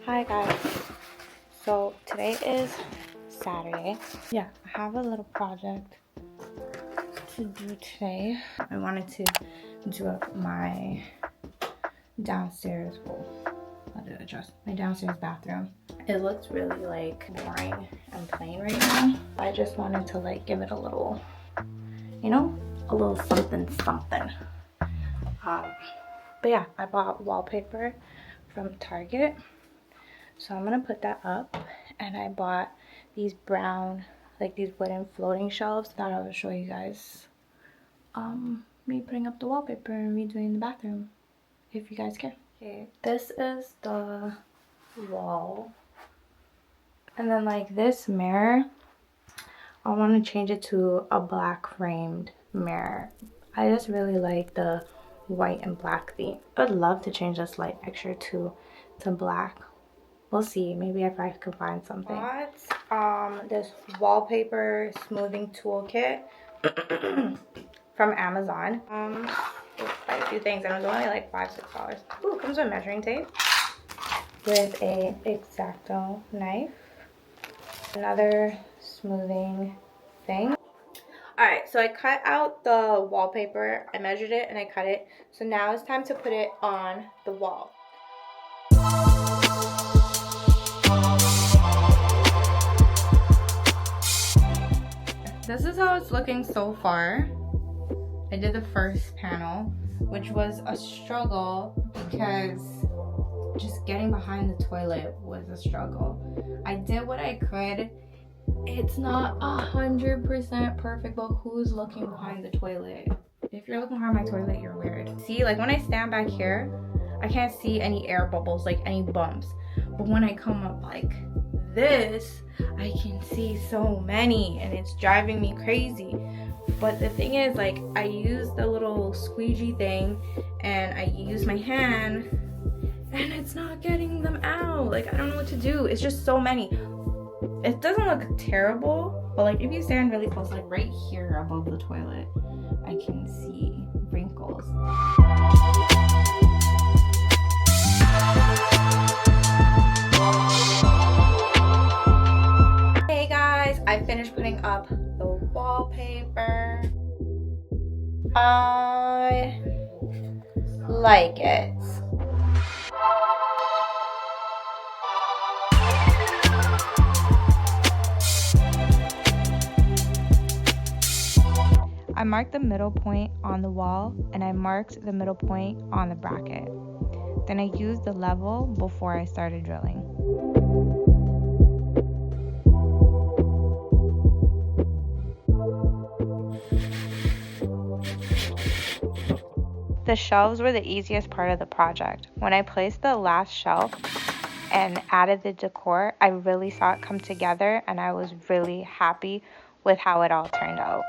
Hi guys, so today is Saturday. Yeah, I have a little project to do today. I wanted to do up my downstairs, my downstairs bathroom. It looks really like boring and plain right now. I just wanted to like give it a little, you know, a little something. But yeah, I bought wallpaper from Target. So I'm gonna put that up, and I bought these brown, like these wooden floating shelves. Thought I would show you guys me putting up the wallpaper and redoing the bathroom, if you guys care. Okay, this is the wall, and then like this mirror, I want to change it to a black framed mirror. I just really like the white and black theme. I would love to change this light fixture to black. We'll see, maybe if I can find something. Bought this wallpaper smoothing toolkit from Amazon. Quite a few things, and it was only like $5-6. Ooh, comes with measuring tape with a X-Acto knife. Another smoothing thing. Alright, so I cut out the wallpaper, I measured it and I cut it. So now it's time to put it on the wall. This is how it's looking so far. I did the first panel, which was a struggle because just getting behind the toilet was a struggle. I did what I could. It's not 100% perfect, but who's looking behind the toilet? If you're looking behind my toilet, you're weird. See, like when I stand back here, I can't see any air bubbles, like any bumps. But when I come up like this, I can see so many, and it's driving me crazy. But the thing is, like, I use the little squeegee thing and I use my hand and it's not getting them out. Like, I don't know what to do. It's just so many. It doesn't look terrible, but like if you stand really close, like right here above the toilet, I can see wrinkles. Hey guys, I finished putting up the wallpaper. I like it. I marked the middle point on the wall and I marked the middle point on the bracket. Then I used the level before I started drilling. The shelves were the easiest part of the project. When I placed the last shelf and added the decor, I really saw it come together and I was really happy with how it all turned out.